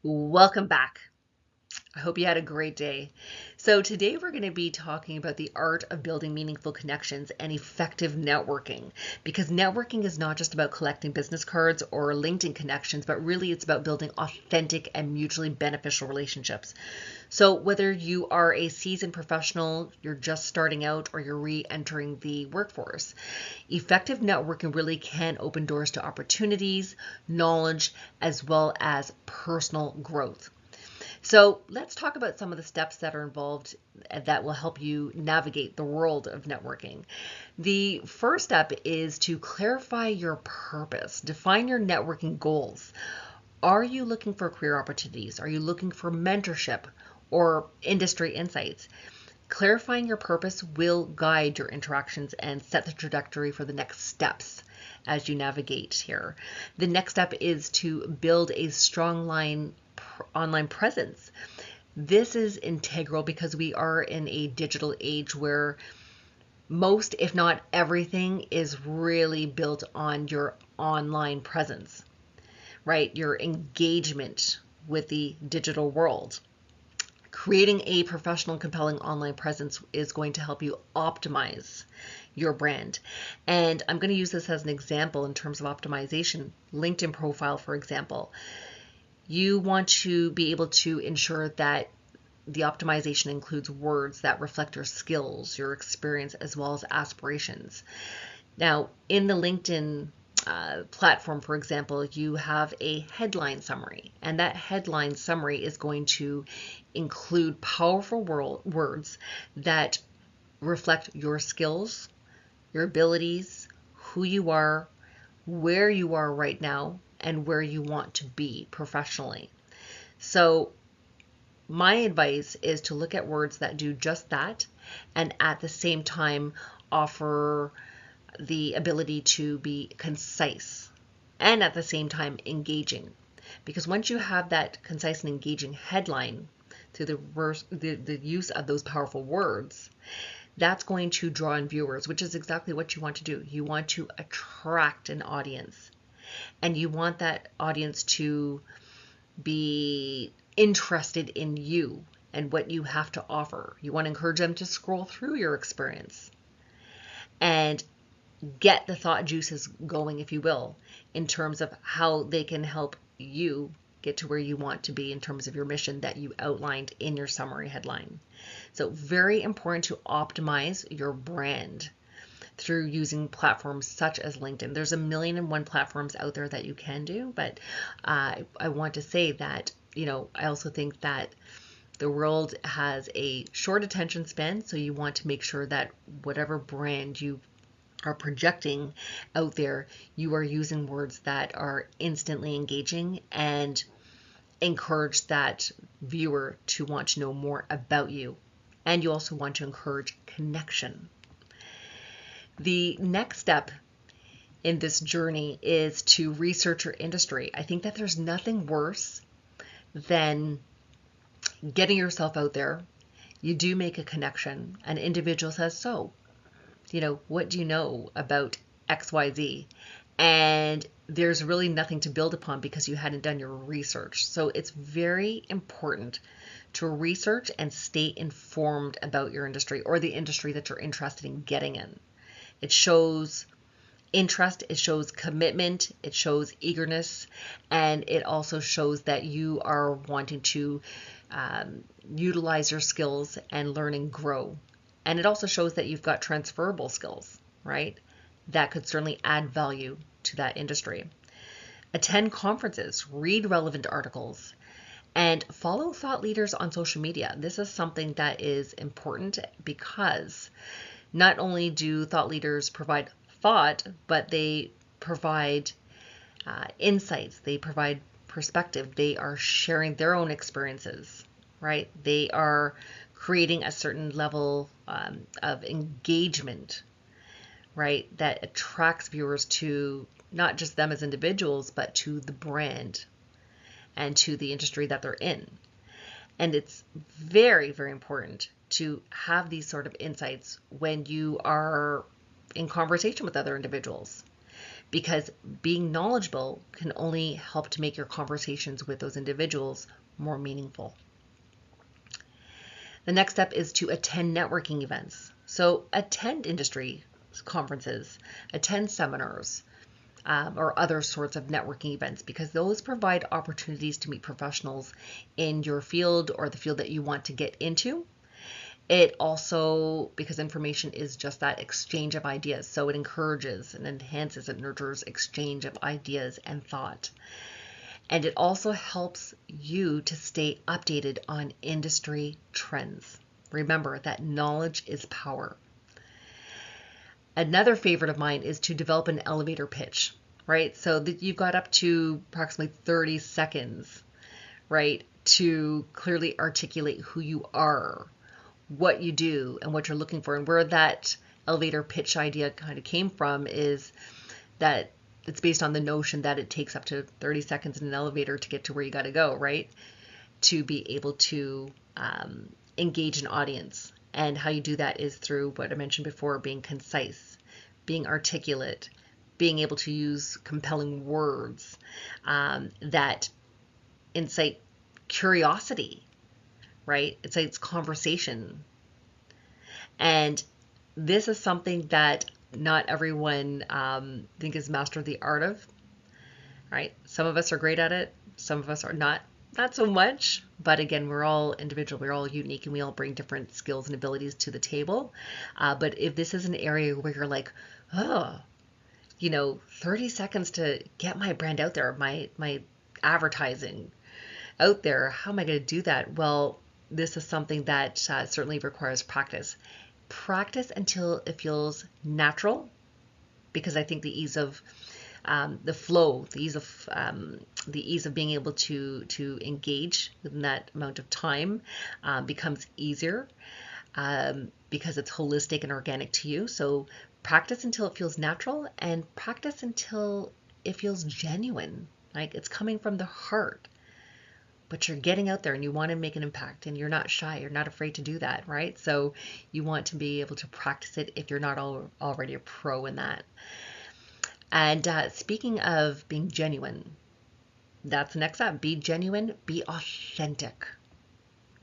Welcome back. I hope you had a great day. So, today we're going to be talking about the art of building meaningful connections and effective networking. Because networking is not just about collecting business cards or LinkedIn connections, but really it's about building authentic and mutually beneficial relationships. So, whether you are a seasoned professional, you're just starting out, or you're re entering the workforce, effective networking really can open doors to opportunities, knowledge, as well as personal growth. So let's talk about some of the steps that are involved that will help you navigate the world of networking. The first step is to clarify your purpose. Define your networking goals. Are you looking for career opportunities? Are you looking for mentorship or industry insights? Clarifying your purpose will guide your interactions and set the trajectory for the next steps as you navigate here. The next step is to build a strong online presence. This is integral because we are in a digital age where most, if not everything, is really built on your online presence, right? Your engagement with the digital world. Creating a professional, compelling online presence is going to help you optimize your brand. And I'm going to use this as an example in terms of optimization. LinkedIn profile, for example. You want to be able to ensure that the optimization includes words that reflect your skills, your experience, as well as aspirations. Now, in the LinkedIn platform, for example, you have a headline summary, and that headline summary is going to include powerful words that reflect your skills, your abilities, who you are, where you are right now, and where you want to be professionally. So my advice is to look at words that do just that and at the same time offer the ability to be concise and at the same time engaging. Because once you have that concise and engaging headline through the use of those powerful words, that's going to draw in viewers, which is exactly what you want to do. You want to attract an audience, and you want that audience to be interested in you and what you have to offer. You want to encourage them to scroll through your experience and get the thought juices going, if you will, in terms of how they can help you get to where you want to be in terms of your mission that you outlined in your summary headline. So very important to optimize your brand through using platforms such as LinkedIn. There's a million and one platforms out there that you can do, but I want to say that, I also think that the world has a short attention span, so you want to make sure that whatever brand you are projecting out there, you are using words that are instantly engaging and encourage that viewer to want to know more about you. And you also want to encourage connection. The next step in this journey is to research your industry. I think that there's nothing worse than getting yourself out there. You do make a connection. An individual says, so, what do you know about XYZ? And there's really nothing to build upon because you hadn't done your research. So it's very important to research and stay informed about your industry or the industry that you're interested in getting in. It shows interest, it shows commitment, it shows eagerness, and it also shows that you are wanting to utilize your skills and learn and grow. And it also shows that you've got transferable skills, right? That could certainly add value to that industry. Attend conferences, read relevant articles, and follow thought leaders on social media. This is something that is important because not only do thought leaders provide thought, but they provide insights, they provide perspective, they are sharing their own experiences, right? They are creating a certain level of engagement, right, that attracts viewers to not just them as individuals, but to the brand and to the industry that they're in. And it's very, very important to have these sort of insights when you are in conversation with other individuals, because being knowledgeable can only help to make your conversations with those individuals more meaningful. The next step is to attend networking events. So attend industry conferences, attend seminars, or other sorts of networking events, because those provide opportunities to meet professionals in your field or the field that you want to get into. It also, because information is just that exchange of ideas, so it encourages and enhances and nurtures exchange of ideas and thought. And it also helps you to stay updated on industry trends. Remember that knowledge is power. Another favorite of mine is to develop an elevator pitch, right? So that you've got up to approximately 30 seconds, right, to clearly articulate who you are, what you do, and what you're looking for. And where that elevator pitch idea kind of came from is that it's based on the notion that it takes up to 30 seconds in an elevator to get to where you got to go, right? To be able to engage an audience. And how you do that is through what I mentioned before, being concise, being articulate, being able to use compelling words that incite curiosity, right? It's conversation. And this is something that not everyone think is mastered the art of, right? Some of us are great at it. Some of us are not so much. But again, we're all individual. We're all unique, and we all bring different skills and abilities to the table. But if this is an area where you're like, oh, 30 seconds to get my brand out there, my advertising out there, how am I going to do that? Well, this is something that certainly requires practice. Practice until it feels natural, because I think the ease of the flow, the ease of being able to engage within that amount of time becomes easier because it's holistic and organic to you. So practice until it feels natural, and practice until it feels genuine, like it's coming from the heart. But you're getting out there and you want to make an impact, and you're not shy, you're not afraid to do that, right? So you want to be able to practice it if you're not already a pro in that. And speaking of being genuine, that's the next step. Be genuine, be authentic,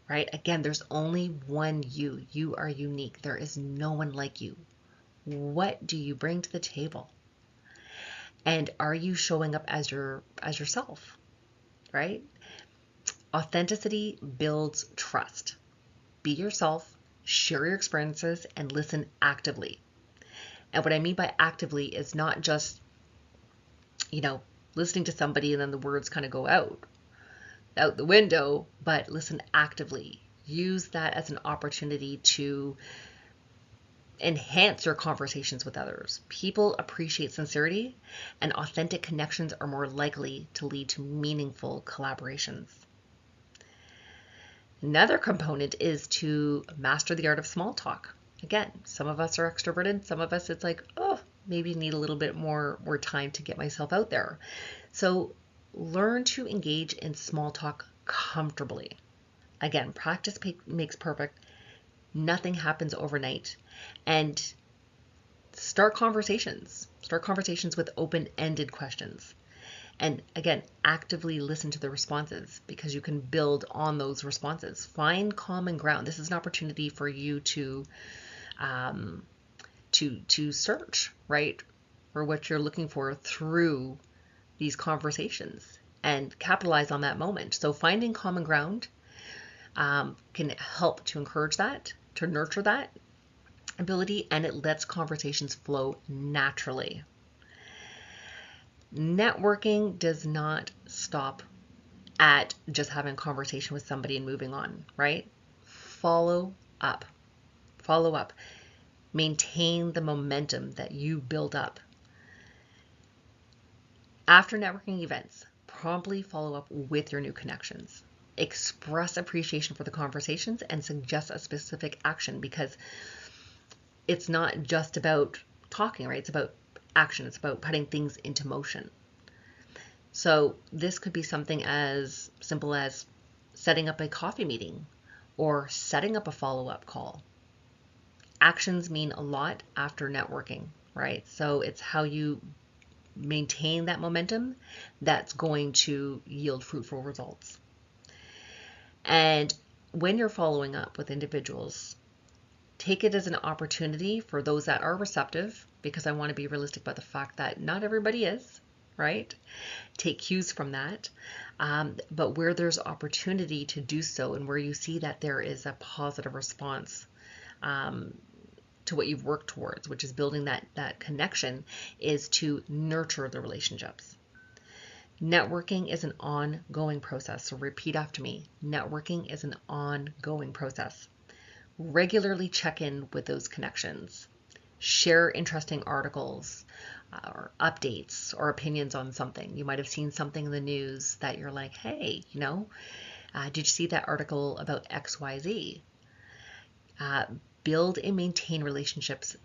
right? Again, there's only one you. You are unique. There is no one like you. What do you bring to the table? And are you showing up as yourself, right? Authenticity builds trust. Be yourself, share your experiences, and listen actively. And what I mean by actively is not just, listening to somebody and then the words kind of go out the window, but listen actively. Use that as an opportunity to enhance your conversations with others. People appreciate sincerity, and authentic connections are more likely to lead to meaningful collaborations. Another component is to master the art of small talk. Again, some of us are extroverted. Some of us, it's like, oh, maybe need a little bit more time to get myself out there. So learn to engage in small talk comfortably. Again, practice makes perfect. Nothing happens overnight. And start conversations. Start conversations with open-ended questions. And again, actively listen to the responses, because you can build on those responses. Find common ground. This is an opportunity for you to search, right, for what you're looking for through these conversations, and capitalize on that moment. So finding common ground can help to encourage that, to nurture that ability, and it lets conversations flow naturally. Networking does not stop at just having a conversation with somebody and moving on, right? Follow up. Follow up. Maintain the momentum that you build up. After networking events, promptly follow up with your new connections. Express appreciation for the conversations and suggest a specific action, because it's not just about talking, right? It's about action. It's about putting things into motion. So this could be something as simple as setting up a coffee meeting or setting up a follow-up call. Actions mean a lot after networking, right? So it's how you maintain that momentum that's going to yield fruitful results. And when you're following up with individuals, take it as an opportunity for those that are receptive, because I want to be realistic about the fact that not everybody is, right? Take cues from that. But where there's opportunity to do so, and where you see that there is a positive response to what you've worked towards, which is building that connection, is to nurture the relationships. Networking is an ongoing process. So repeat after me. Networking is an ongoing process. Regularly check in with those connections. Share interesting articles or updates or opinions on something. You might have seen something in the news that you're like, hey, did you see that article about XYZ? Building and maintaining relationships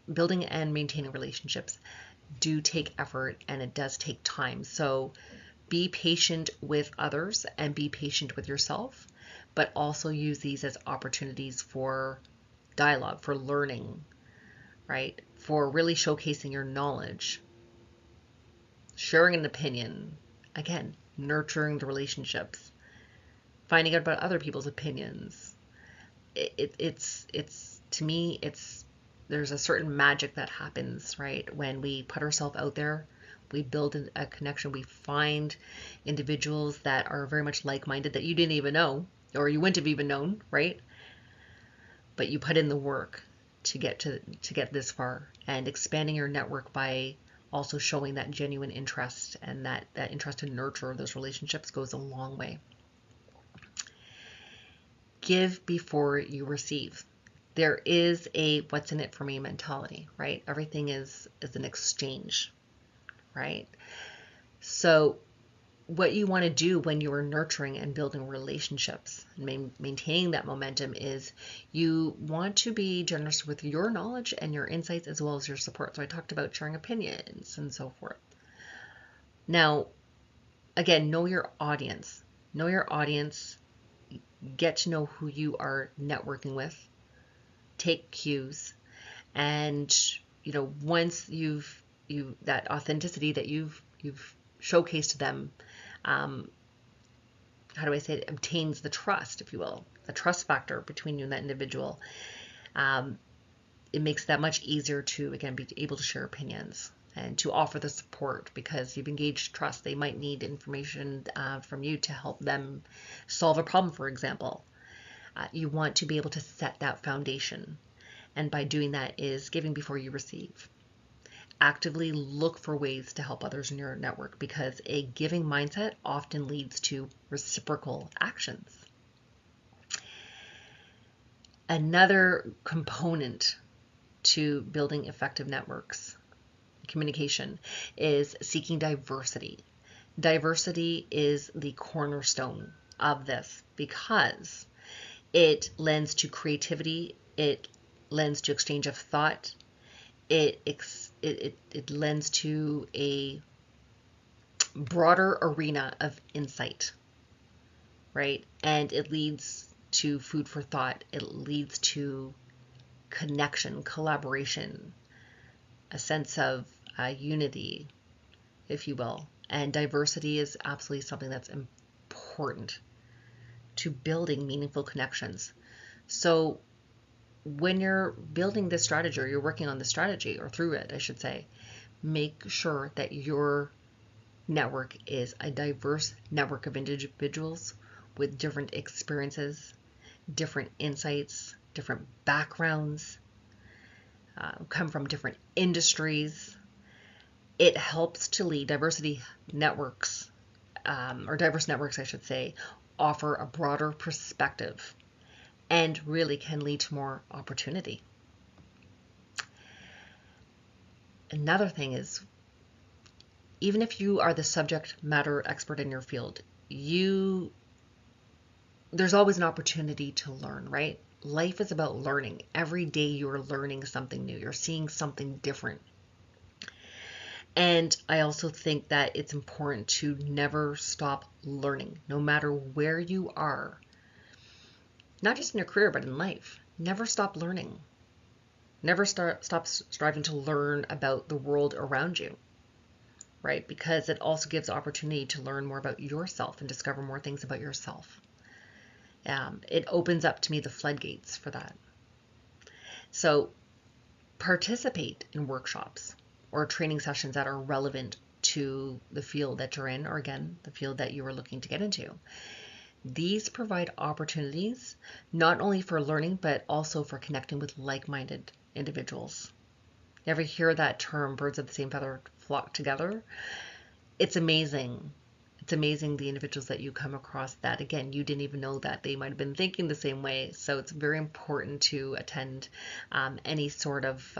do take effort, and it does take time. So be patient with others and be patient with yourself, but also use these as opportunities for dialogue, for learning, right? For really showcasing your knowledge, sharing an opinion, again, nurturing the relationships, finding out about other people's opinions. It's to me, there's a certain magic that happens, right? When we put ourselves out there, we build a connection, we find individuals that are very much like-minded that you didn't even know, or you wouldn't have even known, right? But you put in the work to get this far, and expanding your network by also showing that genuine interest, and that interest to nurture those relationships goes a long way. Give before you receive. There is a what's in it for me mentality, right? Everything is an exchange, right? So what you want to do when you are nurturing and building relationships and maintaining that momentum is you want to be generous with your knowledge and your insights as well as your support. So I talked about sharing opinions and so forth. Now, again, know your audience. Know your audience. Get to know who you are networking with. Take cues. And, once you've that authenticity that you've showcased to them, how do I say it, obtains the trust, if you will, the trust factor between you and that individual. It makes that much easier to, again, be able to share opinions and to offer the support, because you've engaged trust. They might need information from you to help them solve a problem, for example. You want to be able to set that foundation. And by doing that is giving before you receive. Actively look for ways to help others in your network, because a giving mindset often leads to reciprocal actions. Another component to building effective networks, communication, is seeking diversity. Diversity is the cornerstone of this, because it lends to creativity, it lends to exchange of thought, it lends to a broader arena of insight, right? And it leads to food for thought. It leads to connection, collaboration, a sense of unity, if you will. And diversity is absolutely something that's important to building meaningful connections. So when you're building this strategy, or you're working on the strategy, or through it, I should say, make sure that your network is a diverse network of individuals with different experiences, different insights, different backgrounds, come from different industries. It helps to lead diversity networks, or diverse networks, I should say, offer a broader perspective and really can lead to more opportunity. Another thing is, even if you are the subject matter expert in your field, there's always an opportunity to learn, right? Life is about learning. Every day you're learning something new. You're seeing something different. And I also think that it's important to never stop learning, no matter where you are. Not just in your career, but in life. Never stop learning. Never stop striving to learn about the world around you. right? Because it also gives opportunity to learn more about yourself and discover more things about yourself. It opens up to me the floodgates for that. So participate in workshops or training sessions that are relevant to the field that you're in, or again, the field that you are looking to get into. These provide opportunities not only for learning, but also for connecting with like-minded individuals. You ever hear that term, birds of the same feather flock together? It's amazing. It's amazing the individuals that you come across that, again, you didn't even know that they might have been thinking the same way. So it's very important to attend any sort of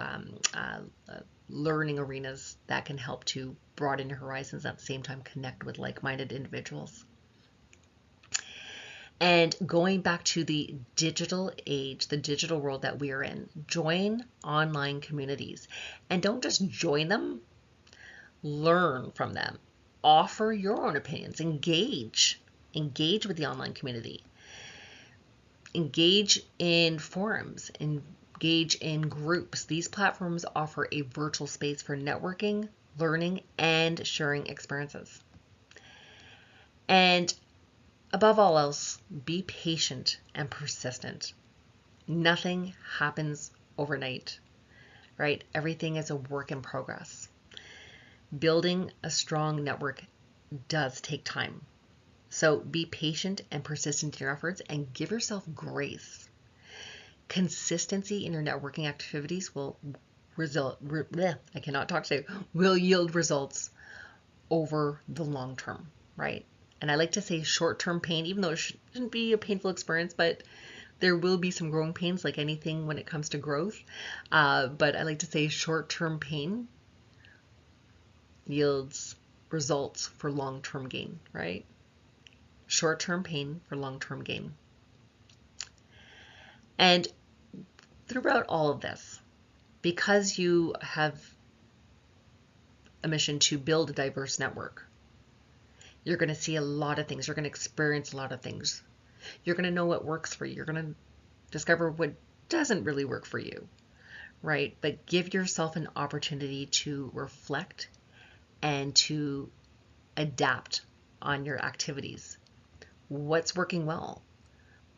learning arenas that can help to broaden your horizons, at the same time connect with like-minded individuals. And going back to the digital age, the digital world that we are in, join online communities. And don't just join them, learn from them. Offer your own opinions. Engage with the online community. Engage in forums. Engage in groups. These platforms offer a virtual space for networking, learning, and sharing experiences. And above all else, be patient and persistent. Nothing happens overnight, right? Everything is a work in progress. Building a strong network does take time. So be patient and persistent in your efforts and give yourself grace. Consistency in your networking activities will yield results over the long term, right? And I like to say short-term pain, even though it shouldn't be a painful experience, but there will be some growing pains like anything when it comes to growth. But I like to say short-term pain yields results for long-term gain, right? Short-term pain for long-term gain. And throughout all of this, because you have a mission to build a diverse network, you're going to see a lot of things. You're going to experience a lot of things. You're going to know what works for you. You're going to discover what doesn't really work for you, right? But give yourself an opportunity to reflect and to adapt on your activities. What's working well?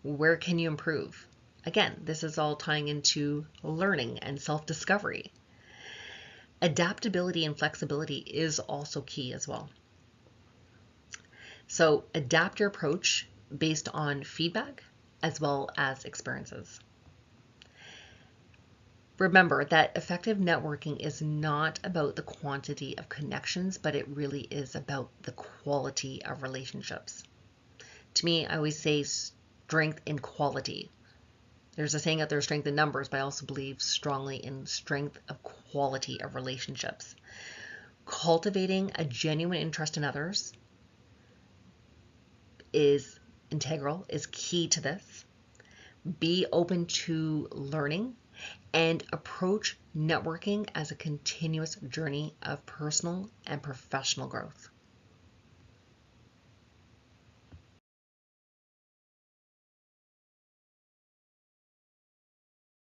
Where can you improve? Again, this is all tying into learning and self-discovery. Adaptability and flexibility is also key as well. So adapt your approach based on feedback as well as experiences. Remember that effective networking is not about the quantity of connections, but it really is about the quality of relationships. To me, I always say strength in quality. There's a saying out there, strength in numbers, but I also believe strongly in strength of quality of relationships. Cultivating a genuine interest in others is integral, is key to this. Be open to learning and approach networking as a continuous journey of personal and professional growth.